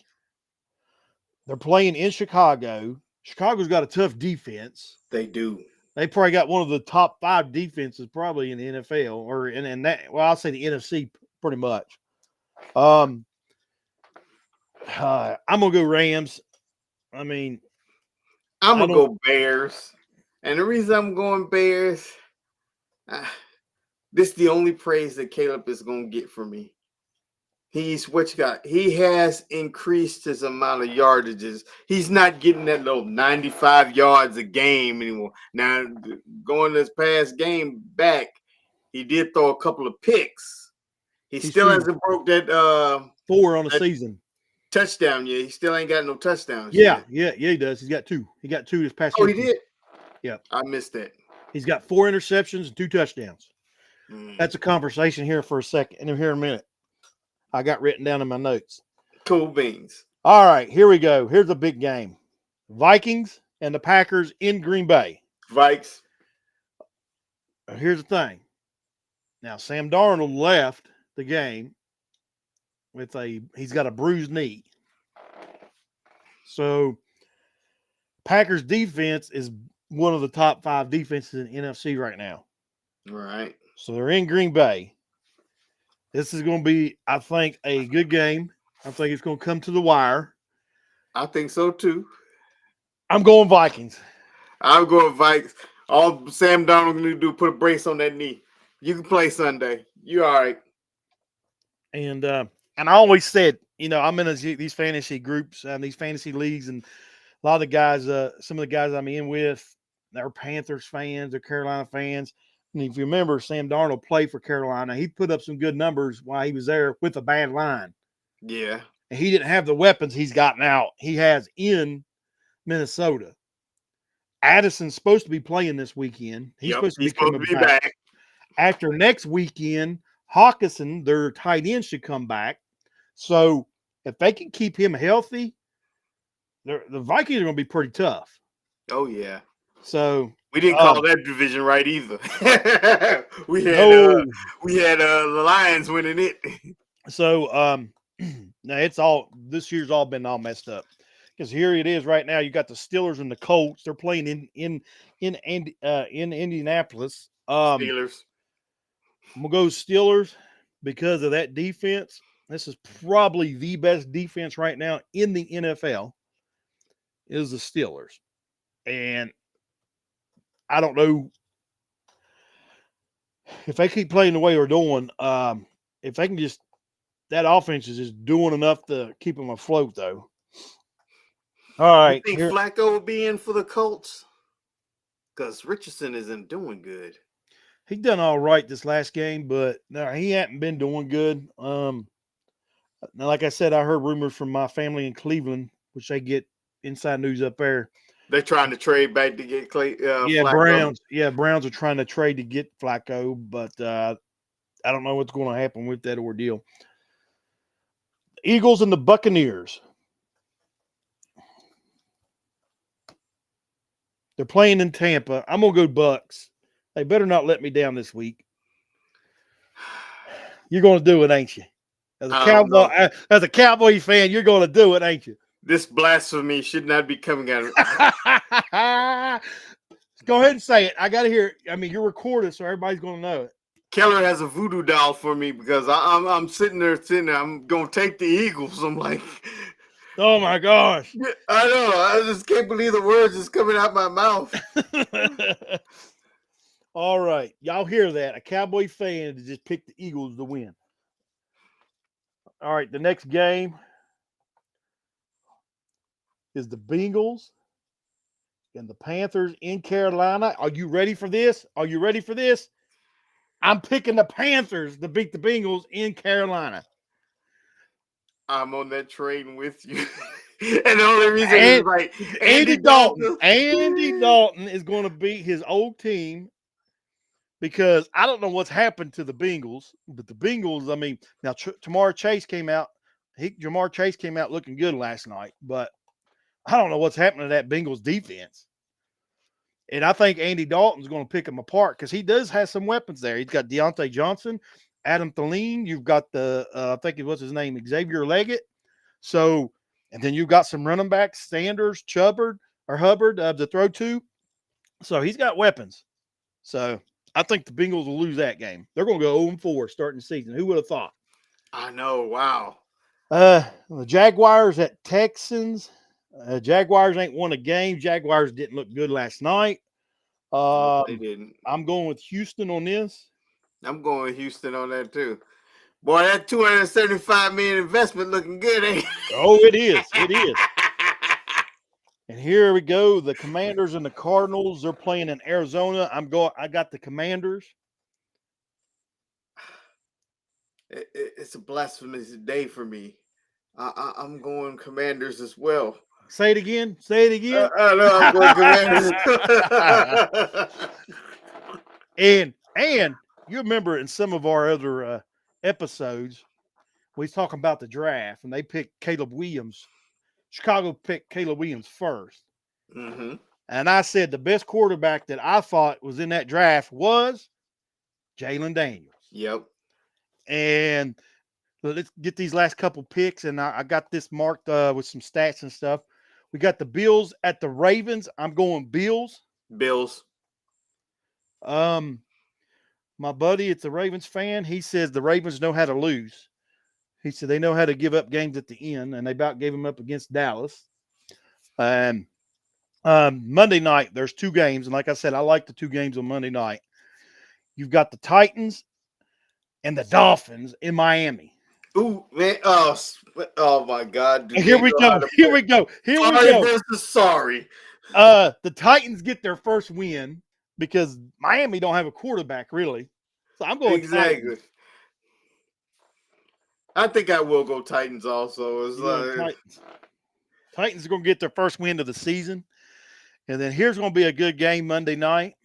They're playing in Chicago. Chicago's got a tough defense. they do. They probably got one of the top 5 defenses probably in the NFL or in that. Well, I'll say the NFC pretty much. I'm gonna go Rams. I mean, I'm I gonna don't. go Bears, and the reason I'm going Bears, this is the only praise that Caleb is gonna get from me. He's what you got. He has increased his amount of yardages. He's not getting that little 95 yards a game anymore. Now, going this past game back, he did throw a couple of picks. He He's still threw hasn't broke that 4 on the that season. touchdown yet. He still ain't got no touchdowns Yeah, yet. he does. He's got 2. He got 2 this past Oh, he weekend. did? Yeah. I missed that. He's got 4 interceptions and 2 touchdowns. Mm. That's a conversation here for a second, and here in a minute. I got written down in my notes. Cool beans. All right, here we go. Here's a big game. Vikings and the Packers in Green Bay. Vikes. Here's the thing. Now, Sam Darnold left the game he's got a bruised knee. So, Packers defense is one of the top 5 defenses in NFC right now. All right. So, they're in Green Bay. This is going to be, I think, a good game. I think it's going to come to the wire. I think so too. I'm going Vikings. I'm going Vikes. All Sam Donald need to do put a brace on that knee. You can play Sunday. You all right? And I always said, I'm in these fantasy groups and these fantasy leagues, and a lot of the guys, some of the guys I'm in with, they're Panthers fans, they're Carolina fans. And if you remember, Sam Darnold played for Carolina. He put up some good numbers while he was there with a bad line. Yeah. And he didn't have the weapons he's got now. He has in Minnesota. Addison's supposed to be playing this weekend. He's supposed to be coming back. After next weekend, Hawkinson, their tight end, should come back. So if they can keep him healthy, the Vikings are going to be pretty tough. Oh, yeah. So we didn't call that division right either. we had the Lions winning it. So now this year's all been all messed up. Because here it is right now. You got the Steelers and the Colts. They're playing in Indianapolis. Steelers. I'm gonna go Steelers because of that defense. This is probably the best defense right now in the NFL. Is the Steelers, and I don't know if they keep playing the way they're doing. If they can that offense is just doing enough to keep them afloat, though. All right. You think Flacco will be in for the Colts? Because Richardson isn't doing good. He done all right this last game, but no, he hadn't been doing good. Now, like I said, I heard rumors from my family in Cleveland, which they get inside news up there. They're trying to trade back to get Flacco. Browns. Yeah, Browns are trying to trade to get Flacco, but I don't know what's going to happen with that ordeal. Eagles and the Buccaneers. They're playing in Tampa. I'm going to go Bucks. They better not let me down this week. You're going to do it, ain't you? As a Cowboy fan, you're going to do it, ain't you? This blasphemy should not be coming out of Go ahead and say it. I got to hear it. I mean, you're recorded, so everybody's going to know it. Keller has a voodoo doll for me because I'm sitting there. I'm going to take the Eagles. I'm like, oh, my gosh. I know. I just can't believe the words is coming out my mouth. All right. Y'all hear that? A Cowboy fan to just pick the Eagles to win. All right. The next game is the Bengals and the Panthers in Carolina. Are you ready for this? Are you ready for this? I'm picking the Panthers to beat the Bengals in Carolina. I'm on that train with you. And the only reason is And like Andy Andy Dalton. Dalton. Andy Dalton is going to beat his old team because I don't know what's happened to the Bengals, but the Bengals, I mean, now Jamar Chase came out. Jamar Chase came out looking good last night, but I don't know what's happened to that Bengals defense. And I think Andy Dalton's going to pick him apart because he does have some weapons there. He's got Deontay Johnson, Adam Thielen. You've got I think it was his name, Xavier Leggett. So, and then you've got some running backs, Sanders, Hubbard to throw to. So he's got weapons. So I think the Bengals will lose that game. They're going to go 0-4 starting the season. Who would have thought? I know. Wow. The Jaguars at Texans. Jaguars ain't won a game. Jaguars didn't look good last night. Nope, they didn't. I'm going with Houston on this. I'm going with Houston on that too. Boy, that $275 million investment looking good, ain't it? Oh, it is. It is. And here we go. The Commanders and the Cardinals. They're playing in Arizona. I got the Commanders. It's a blasphemous day for me. I'm going Commanders as well. Say it again. Say it again. I know I'm going Commanders. and you remember in some of our other episodes, we was talking about the draft, and they picked Caleb Williams. Chicago picked Caleb Williams first. Mm-hmm. And I said the best quarterback that I thought was in that draft was Jalen Daniels. Yep. And let's get these last couple picks, and I got this marked with some stats and stuff. We got the Bills at the Ravens. I'm going Bills. Bills. My buddy, it's a Ravens fan. He says the Ravens know how to lose. He said they know how to give up games at the end, and they about gave them up against Dallas. Monday night, there's two games, and like I said, I like the two games on Monday night. You've got the Titans and the Dolphins in Miami. Ooh, man. Oh my God. Here we go. Here we go. Here we go. Versus sorry. The Titans get their first win because Miami don't have a quarterback, really. So I'm going exactly. Titans. I think I will go Titans also. Titans are going to get their first win of the season. And then here's going to be a good game Monday night.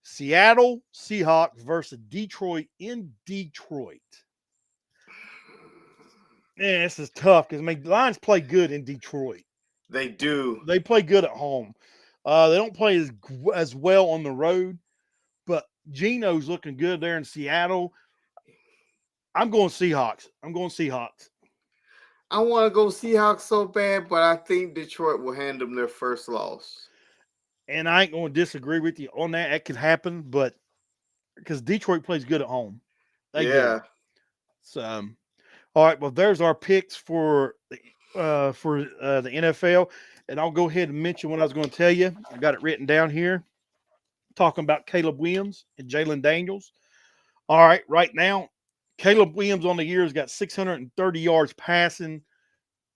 Seattle Seahawks versus Detroit in Detroit. Man, this is tough because the Lions play good in Detroit. They do. They play good at home. They don't play as well on the road, but Geno's looking good there in Seattle. I'm going Seahawks. I want to go Seahawks so bad, but I think Detroit will hand them their first loss. And I ain't going to disagree with you on that. That could happen, but because Detroit plays good at home. They do. So, all right. Well, there's our picks for the NFL. And I'll go ahead and mention what I was going to tell you. I got it written down here. Talking about Caleb Williams and Jalen Daniels. All right. Right now, Caleb Williams on the year has got 630 yards passing,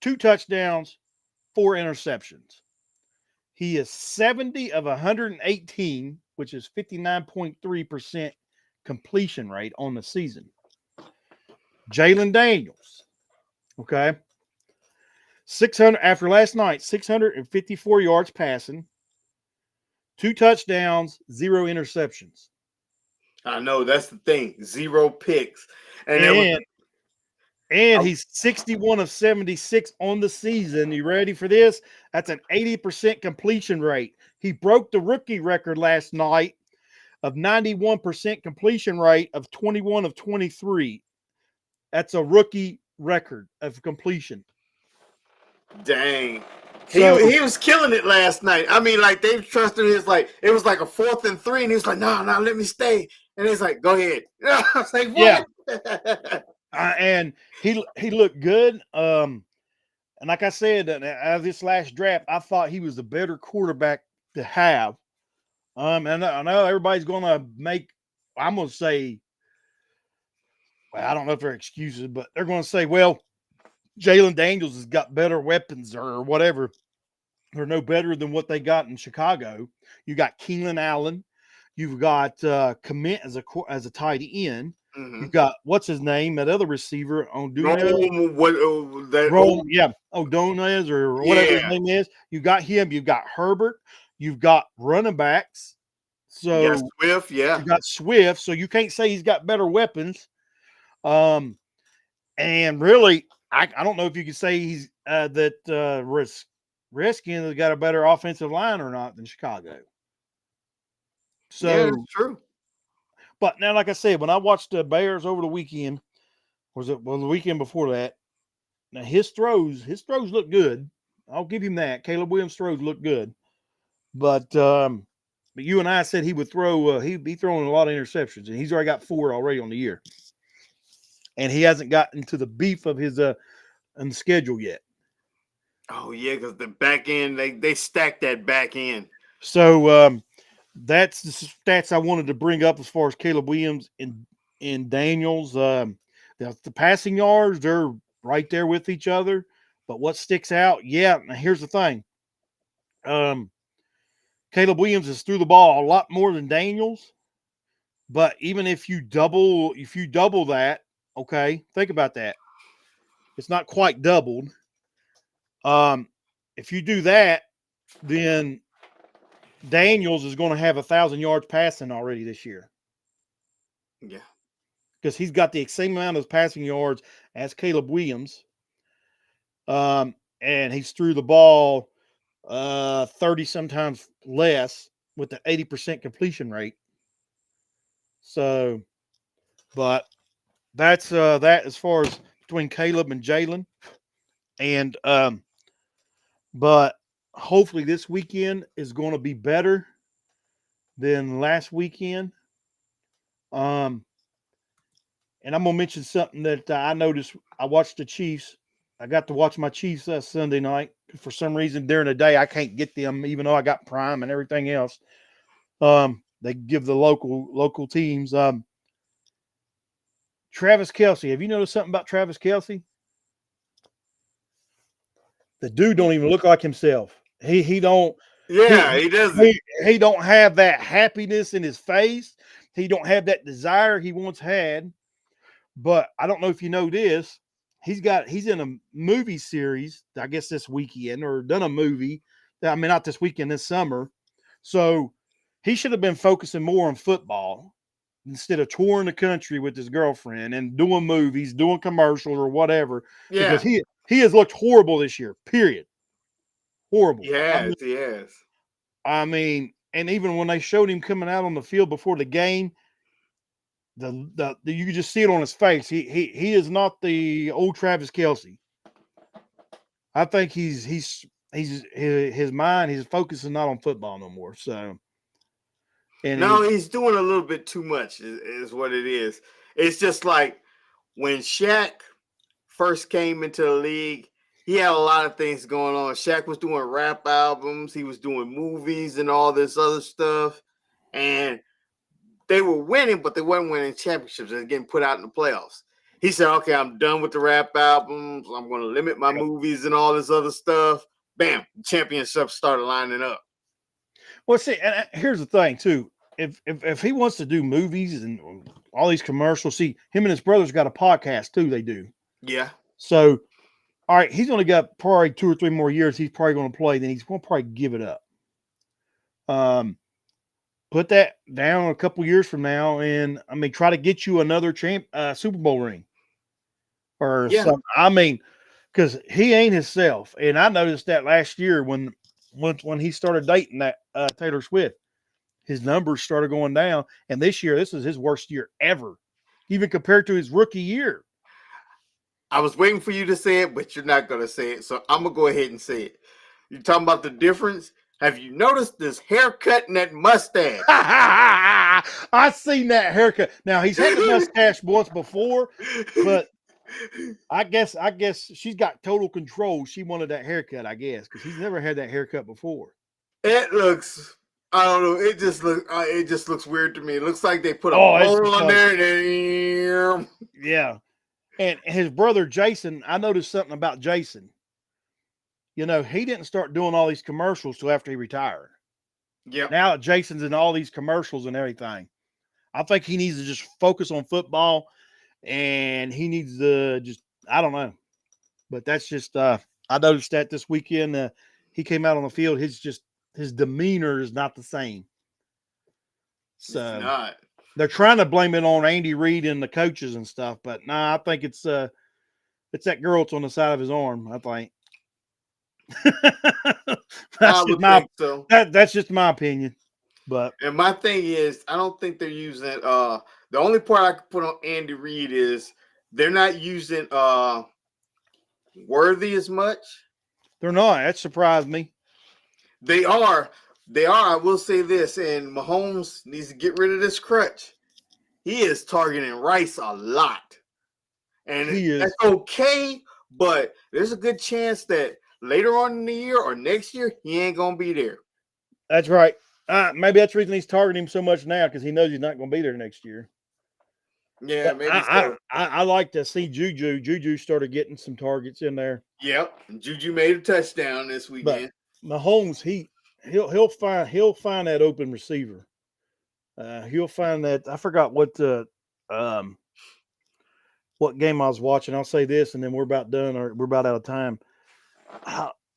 2 touchdowns, 4 interceptions. He is 70 of 118, which is 59.3% completion rate on the season. Jalen Daniels, okay, 600 after last night, 654 yards passing, 2 touchdowns, 0 interceptions. I know that's the thing, 0 picks, and he's 61 of 76 on the season. You ready for this? That's an 80% completion rate. He broke the rookie record last night of 91% completion rate of 21 of 23. That's a rookie record of completion. Dang. So, he was killing it last night. I mean, like they trusted him. It was like a 4th and 3, and he was like, no, let me stay. And he's like, go ahead. I was like, what? Yeah. And he looked good. And like I said, out of this last draft, I thought he was the better quarterback to have. And I know everybody's going to make, I'm going to say, well, I don't know if they're excuses, but they're going to say, well, Jalen Daniels has got better weapons or whatever. they're no better than what they got in Chicago. You got Keenan Allen. You've got Commit as a tight end. Mm-hmm. You've got what's his name, that other receiver on No, Dunez, what that Rome, old yeah, O'Donez or whatever his yeah. name is. You got him. You've got Herbert. You've got running backs. You got So Swift, yeah. you got Swift. So you can't say he's got better weapons. And really, I don't know if you can say he's Redskins has got a better offensive line or not than Chicago. Yeah, So, that's true. but now, like I said, when I watched the Bears over the weekend, the weekend before that? Now his throws look good. I'll give him that. Caleb Williams' throws look good, but you and I said he would throw. He'd be throwing a lot of interceptions, and he's already got 4 already on the year, and he hasn't gotten to the beef of his on the schedule yet. Oh yeah, because the back end they stacked that back end. So that's the stats I wanted to bring up as far as Caleb Williams and Daniels. The passing yards, they're right there with each other. But what sticks out? Yeah, now here's the thing. Caleb Williams has threw the ball a lot more than Daniels. But even if you double that, okay, think about that. It's not quite doubled. If you do that, then Daniels is going to have 1,000 yards passing already this year Yeah. because he's got the same amount of passing yards as Caleb Williams. And he's threw the ball 30 sometimes less with the 80% completion rate. So, but that's that as far as between Caleb and Jalen. And but hopefully this weekend is going to be better than last weekend. And I'm gonna mention something that I noticed. I watched the Chiefs. I got to watch my Chiefs Sunday night. For some reason, during the day, I can't get them, even though I got Prime and everything else. They give the local teams. Travis Kelce. Have you noticed something about Travis Kelce? The dude don't even look like himself. He don't Yeah, he he doesn't. he don't have that happiness in his face. He don't have that desire he once had. But I don't know if you know this. He's in a movie series, I guess this weekend, or done a movie. I mean, not this weekend, this summer. So he should have been focusing more on football instead of touring the country with his girlfriend and doing movies, doing commercials or whatever. Because Yeah. he has looked horrible this year. Period. Horrible. Yes, yes. I mean, and even when they showed him coming out on the field before the game, the you could just see it on his face. He is not the old Travis Kelce. I think his mind, his focus is not on football no more. So, and No, he's doing a little bit too much, is what it is. It's just like when Shaq first came into the league, he had a lot of things going on. Shaq was doing rap albums, he was doing movies and all this other stuff. And they were winning, but they weren't winning championships and getting put out in the playoffs. He said, okay, I'm done with the rap albums. I'm going to limit my movies and all this other stuff. Bam, championships started lining up. well, see, and here's the thing too. If he wants to do movies and all these commercials, see, him and his brothers got a podcast too. They do. Yeah. So, all right, he's only got probably 2 or 3 more years. He's probably going to play. Then he's going to probably give it up. Put that down a couple years from now, and I mean, try to get you another Super Bowl ring or Yeah. something. I mean, because he ain't himself, and I noticed that last year when he started dating that Taylor Swift, his numbers started going down, and this year, this is his worst year ever, even compared to his rookie year. I was waiting for you to say it, but you're not going to say it. So I'm going to go ahead and say it. You're talking about the difference? Have you noticed this haircut and that mustache? I seen that haircut. Now he's had the mustache once before, but I guess she's got total control. She wanted that haircut, I guess, because he's never had that haircut before. It looks, I don't know. It just looks weird to me. It looks like they put a Oh, it's bowl on because, there. And yeah. And his brother Jason, I noticed something about Jason. he didn't start doing all these commercials till after he retired. Yep. Now Jason's in all these commercials and everything. I think he needs to just focus on football, and he needs to just, I don't know. But that's just I noticed that this weekend he came out on the field. His demeanor is not the same. It's So not. they're trying to blame it on Andy Reid and the coaches and stuff, but nah, I think it's that girl that's on the side of his arm. I think I that's just would think so. that's just my opinion. But And my thing is, I don't think they're using the only part I could put on Andy Reid is they're not using Worthy as much. they're not. That surprised me. They are. They are. I will say this, and Mahomes needs to get rid of this crutch. He is targeting Rice a lot. And He that's is. okay, but there's a good chance that later on in the year or next year, he ain't gonna be there. That's right. Maybe that's the reason he's targeting him so much now, because he knows he's not going to be there next year. Yeah, But maybe so. I like to see Juju. Juju started getting some targets in there. Yep. Juju made a touchdown this But weekend. Mahomes, he'll find that open receiver. He'll find that. I forgot um what game I was watching. I'll say this, and then we're about done, or we're about out of time.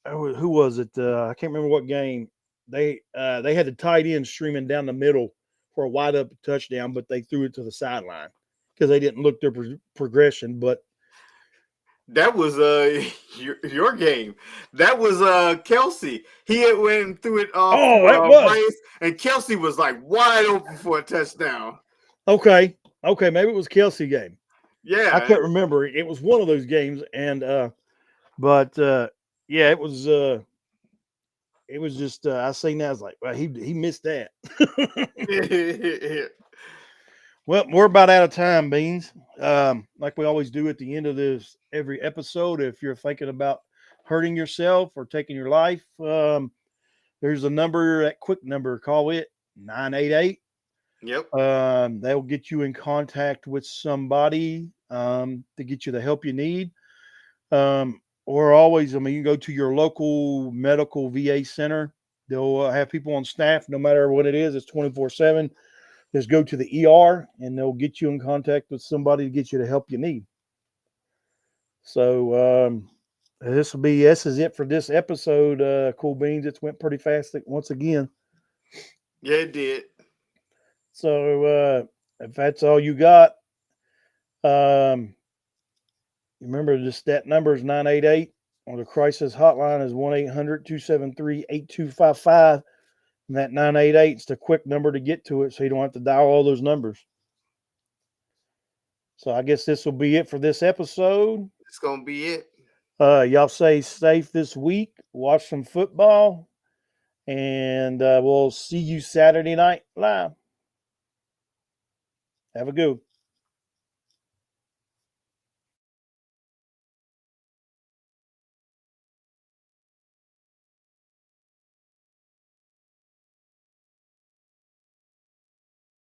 Who was it? I can't remember what game. They had the tight end streaming down the middle for a wide up touchdown, but they threw it to the sideline because they didn't look their progression. But That was your game. That was Kelsey. He had went through it it for was Rice, and Kelsey was like wide open for a touchdown. okay. Okay, maybe it was Kelsey game. I Yeah, can't remember. It was one of those games, and but yeah, it was just I seen that. I was like, well, he missed that. Well, we're about out of time, Beans. Like we always do at the end of this every episode. If you're thinking about hurting yourself or taking your life, there's a number, that quick number. Call it 988. yep. They'll get you in contact with somebody to get you the help you need. Or always, I mean, you can go to your local medical VA center. They'll have people on staff, no matter what it is. It's 24/7. Just go to the ER and they'll get you in contact with somebody to get you the help you need. So this is it for this episode. Cool Beans. It's went pretty fast once again. Yeah, it did. So if that's all you got, um, remember just that number is 988, or the crisis hotline is 1-800-273-8255. And that 988 is the quick number to get to it, so you don't have to dial all those numbers. So I guess this will be it for this episode. It's gonna be it. Y'all stay safe this week. Watch some football. And we'll see you Saturday night live. Have a good one.